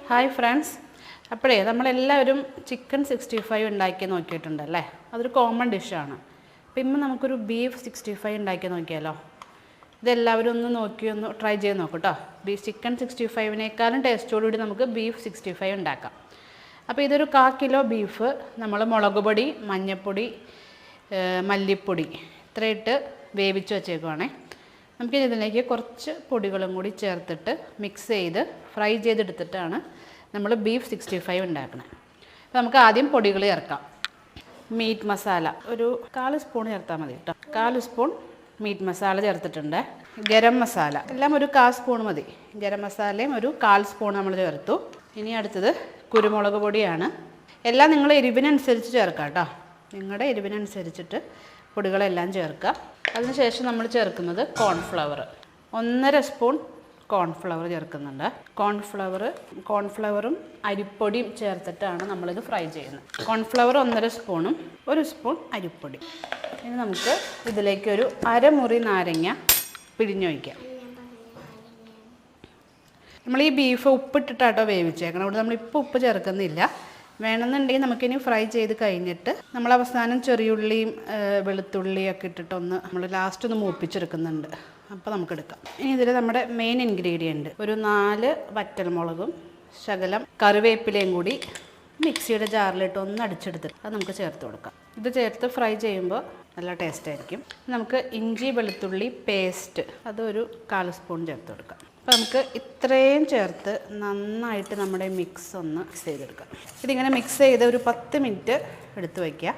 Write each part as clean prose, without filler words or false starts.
Hi friends, അപ്പോഴേ നമ്മളെല്ലാവരും chicken 65 ഉണ്ടാക്കി നോക്കിയിട്ടുണ്ടല്ലേ. അതൊരു കോമൺ ഡിഷാണ്. അപ്പോൾ ഇന്ന് നമുക്കൊരു ബീഫ് 65 ഉണ്ടാക്കി നോക്കിയാലോ. ഇതെല്ലാവരും ഒന്ന് ട്രൈ ചെയ്ത് നോക്കൂ കേട്ടോ. ചിക്കൻ 65നേക്കാളും ടേസ്റ്റോടുകൂടി നമുക്ക് ബീഫ് 65 ഉണ്ടാക്കാം. അപ്പോൾ ഇതൊരു 1/4 കിലോ ബീഫ് നമ്മൾ മുളക് പൊടി, മഞ്ഞൾപ്പൊടി, മല്ലിപ്പൊടി ഇത്രയിട്ട് വേവിച്ച് വെച്ചേക്കുവാണേ. നമുക്കിനി ഇതിലേക്ക് കുറച്ച് പൊടികളും കൂടി ചേർത്തിട്ട് മിക്സ് ചെയ്ത് ഫ്രൈ ചെയ്തെടുത്തിട്ടാണ് നമ്മൾ ബീഫ് 65 ഉണ്ടാക്കുന്നത്. അപ്പോൾ നമുക്ക് ആദ്യം പൊടികൾ ചേർക്കാം. മീറ്റ് മസാല ഒരു 1/4 സ്പൂൺ ചേർത്താൽ മതി കേട്ടോ. 1/4 സ്പൂൺ മീറ്റ് മസാല ചേർത്തിട്ടുണ്ട്. ഗരം മസാല എല്ലാം ഒരു 1/4 സ്പൂൺ മതി. ഗരം മസാലയും ഒരു 1/4 സ്പൂൺ നമ്മൾ ചേർത്തു. ഇനി അടുത്തത് കുരുമുളക് പൊടിയാണ്. എല്ലാം നിങ്ങൾ എരിവിനനുസരിച്ച് ചേർക്കാം കേട്ടോ. നിങ്ങളുടെ എരിവിനനുസരിച്ചിട്ട് പൊടികളെല്ലാം ചേർക്കുക. അതിനുശേഷം നമ്മൾ ചേർക്കുന്നത് കോൺഫ്ലവർ 1.5 സ്പൂൺ കോൺഫ്ലവർ ചേർക്കുന്നുണ്ട്. കോൺഫ്ലവറും അരിപ്പൊടിയും ചേർത്തിട്ടാണ് നമ്മളിത് ഫ്രൈ ചെയ്യുന്നത്. കോൺഫ്ലവർ 1.5 സ്പൂണും 1 സ്പൂൺ അരിപ്പൊടി. ഇനി നമുക്ക് ഇതിലേക്ക് ഒരു അരമുറി നാരങ്ങ പിഴിഞ്ഞൊഴിക്കാം. നമ്മൾ ഈ ബീഫ് ഉപ്പിട്ടിട്ടാട്ടോ വേവിച്ചേക്കണം. ഇവിടെ നമ്മളിപ്പോൾ ഉപ്പ് ചേർക്കുന്നില്ല. വേണമെന്നുണ്ടെങ്കിൽ നമുക്കിനി ഫ്രൈ ചെയ്ത് കഴിഞ്ഞിട്ട് നമ്മൾ അവസാനം ചെറിയുള്ളിയും വെളുത്തുള്ളിയൊക്കെ ഇട്ടിട്ടൊന്ന് നമ്മൾ ലാസ്റ്റ് ഒന്ന് മൂപ്പിച്ചെടുക്കുന്നുണ്ട്. അപ്പോൾ നമുക്കെടുക്കാം. ഇനി ഇതിൽ നമ്മുടെ മെയിൻ ഇൻഗ്രീഡിയൻറ്റ് ഒരു 4 വറ്റൽമുളകും ശകലം കറിവേപ്പിലയും കൂടി മിക്സിയുടെ ജാറിലിട്ട് ഒന്ന് അടിച്ചെടുത്തിട്ട് അത് നമുക്ക് ചേർത്ത് കൊടുക്കാം. ഇത് ചേർത്ത് ഫ്രൈ ചെയ്യുമ്പോൾ നല്ല ടേസ്റ്റ് ആയിരിക്കും. നമുക്ക് ഇഞ്ചി വെളുത്തുള്ളി പേസ്റ്റ് അതൊരു 1/4 സ്പൂൺ ചേർത്ത് കൊടുക്കാം. അപ്പോൾ നമുക്ക് ഇത്രയും ചേർത്ത് നന്നായിട്ട് നമ്മുടെ മിക്സ് ഒന്ന് മിക്സ് ചെയ്തെടുക്കാം. ഇതിങ്ങനെ മിക്സ് ചെയ്ത് ഒരു 10 മിനിറ്റ് എടുത്ത് വയ്ക്കുക.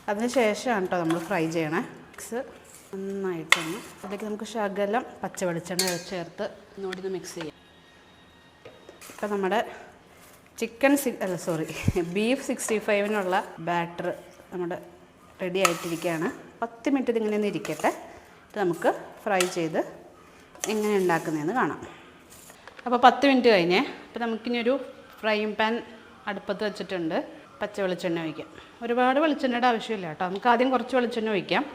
അതിന് ശേഷമാണ് കേട്ടോ നമ്മൾ ഫ്രൈ ചെയ്യണേ. മിക്സ് നന്നായിട്ടൊന്ന് അതിലേക്ക് നമുക്ക് ശകലം പച്ച വെളിച്ചെണ്ണ ചേർത്ത് ഒന്നുകൂടി മിക്സ് ചെയ്യാം. ഇപ്പം നമ്മുടെ ബീഫ് 65-നുള്ള ബാറ്റർ നമ്മുടെ റെഡി ആയിട്ടിരിക്കുകയാണ്. 10 മിനിറ്റ് ഇതിങ്ങനെ ഒന്ന് ഇരിക്കട്ടെ. ഇത് നമുക്ക് ഫ്രൈ ചെയ്ത് എങ്ങനെ ഉണ്ടാക്കുന്നതെന്ന് കാണാം. അപ്പോൾ 10 മിനിറ്റ് കഴിഞ്ഞേ. അപ്പോൾ നമുക്കിനി ഒരു ഫ്രൈയിങ് പാൻ അടുപ്പത്ത് വെച്ചിട്ടുണ്ട്. പച്ച വെളിച്ചെണ്ണ ഒഴിക്കാം. ഒരുപാട് വെളിച്ചെണ്ണയുടെ ആവശ്യമില്ല കേട്ടോ. നമുക്ക് ആദ്യം കുറച്ച് വെളിച്ചെണ്ണ ഒഴിക്കാം.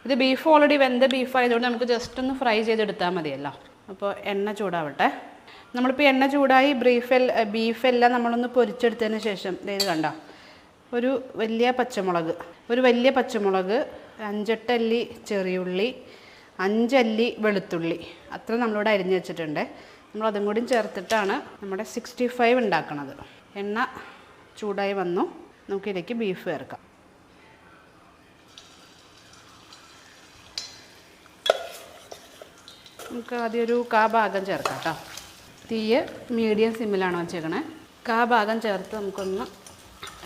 ഇത് ബീഫ് ഓൾറെഡി വെന്ത ബീഫ് ആയതുകൊണ്ട് നമുക്ക് ജസ്റ്റ് ഒന്ന് ഫ്രൈ ചെയ്തെടുത്താൽ മതിയല്ലോ. അപ്പോൾ എണ്ണ ചൂടാവട്ടെ. നമ്മളിപ്പോൾ എണ്ണ ചൂടായി ബീഫെല്ലാം നമ്മളൊന്ന് പൊരിച്ചെടുത്തതിന് ശേഷം ഇത് കണ്ടോ, ഒരു വലിയ പച്ചമുളക് 5-8 അല്ലി ചെറിയുള്ളി, 5 അല്ലി വെളുത്തുള്ളി അത്ര നമ്മളിവിടെ അരിഞ്ഞ് വെച്ചിട്ടുണ്ട്. നമ്മളതും കൂടി ചേർത്തിട്ടാണ് നമ്മുടെ 65 ഉണ്ടാക്കുന്നത്. എണ്ണ ചൂടായി വന്നു. നമുക്കിതിലേക്ക് ബീഫ് ചേർക്കാം. നമുക്ക് ആദ്യം ഒരു 1/4 ഭാഗം ചേർക്കാം കേട്ടോ. തീയ് മീഡിയം സിമ്മിലാണ് വെച്ചേക്കണേ. 1/4 ഭാഗം ചേർത്ത് നമുക്കൊന്ന്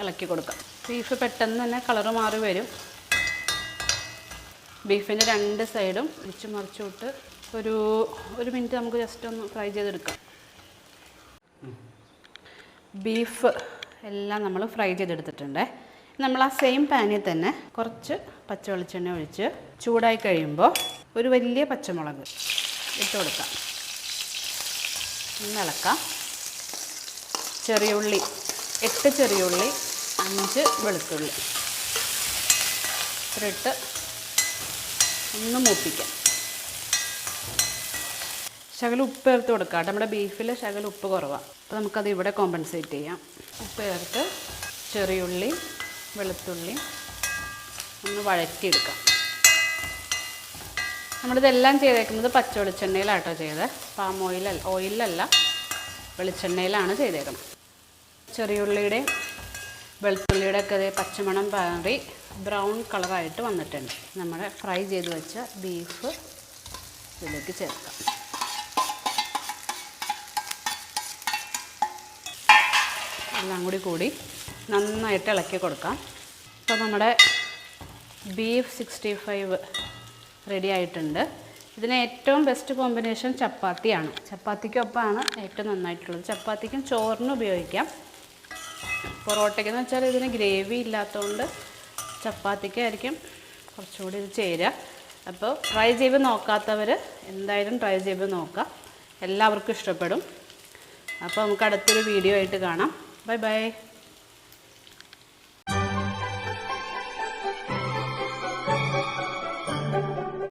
ഇളക്കി കൊടുക്കാം. ബീഫ് പെട്ടെന്ന് തന്നെ കളറ് മാറി വരും. ബീഫിൻ്റെ 2 സൈഡും ഇടിച്ച് മറിച്ചിട്ട് ഒരു മിനിറ്റ് നമുക്ക് ജസ്റ്റ് ഒന്ന് ഫ്രൈ ചെയ്തെടുക്കാം. ബീഫ് എല്ലാം നമ്മൾ ഫ്രൈ ചെയ്തെടുത്തിട്ടുണ്ട്. നമ്മൾ ആ സെയിം പാനിൽ തന്നെ കുറച്ച് പച്ച വെളിച്ചെണ്ണ ഒഴിച്ച് ചൂടായി കഴിയുമ്പോൾ ഒരു വലിയ പച്ചമുളക് ഇട്ട് കൊടുക്കാം. ഒന്ന് ഇളക്കാം. ചെറിയുള്ളി 8 ചെറിയുള്ളി, 5 വെളുത്തുള്ളി ഇട്ട് ഒന്ന് മൂപ്പിക്കാം. ശകലം ഉപ്പ് ചേർത്ത് കൊടുക്കാം. നമ്മുടെ ബീഫിൽ ശകലം ഉപ്പ് കുറവാണ്. അപ്പോൾ നമുക്കത് ഇവിടെ കോമ്പൻസേറ്റ് ചെയ്യാം. ഉപ്പ് ചേർത്ത് ചെറിയുള്ളി വെളുത്തുള്ളി ഒന്ന് വഴറ്റിയെടുക്കാം. നമ്മളിതെല്ലാം ചെയ്തേക്കുന്നത് പച്ച വെളിച്ചെണ്ണയിലാട്ടോ ചെയ്തത്. പാം ഓയിലല്ല വെളിച്ചെണ്ണയിലാണ് ചെയ്തേക്കുന്നത്. ചെറിയുള്ളിയുടെയും വെളുത്തുള്ളിയുടെ ഒക്കെ പച്ചമണം പാറി ബ്രൗൺ കളറായിട്ട് വന്നിട്ടുണ്ട്. നമ്മുടെ ഫ്രൈ ചെയ്ത് വെച്ച ബീഫ് ഇതിലേക്ക് ചേർക്കാം. എല്ലാം കൂടി നന്നായിട്ട് ഇളക്കി കൊടുക്കാം. അപ്പോൾ നമ്മുടെ ബീഫ് 65 റെഡി ആയിട്ടുണ്ട്. ഇതിന് ഏറ്റവും ബെസ്റ്റ് കോമ്പിനേഷൻ ചപ്പാത്തിയാണ്. ചപ്പാത്തിക്കൊപ്പമാണ് ഏറ്റവും നന്നായിട്ടുള്ളത്. ചപ്പാത്തിക്കും ചോറിനും ഉപയോഗിക്കാം. പൊറോട്ടയ്ക്കെന്ന് വെച്ചാൽ ഇതിന് ഗ്രേവി ഇല്ലാത്തതുകൊണ്ട് ചപ്പാത്തിക്കായിരിക്കും കുറച്ചുകൂടി ഇത് ചേരുക. അപ്പോൾ ട്രൈ ചെയ്ത് നോക്കാത്തവർ എന്തായാലും ട്രൈ ചെയ്ത് നോക്കുക. എല്ലാവർക്കും ഇഷ്ടപ്പെടും. അപ്പോൾ നമുക്ക് അടുത്തൊരു വീഡിയോ ആയിട്ട് കാണാം. Bye bye.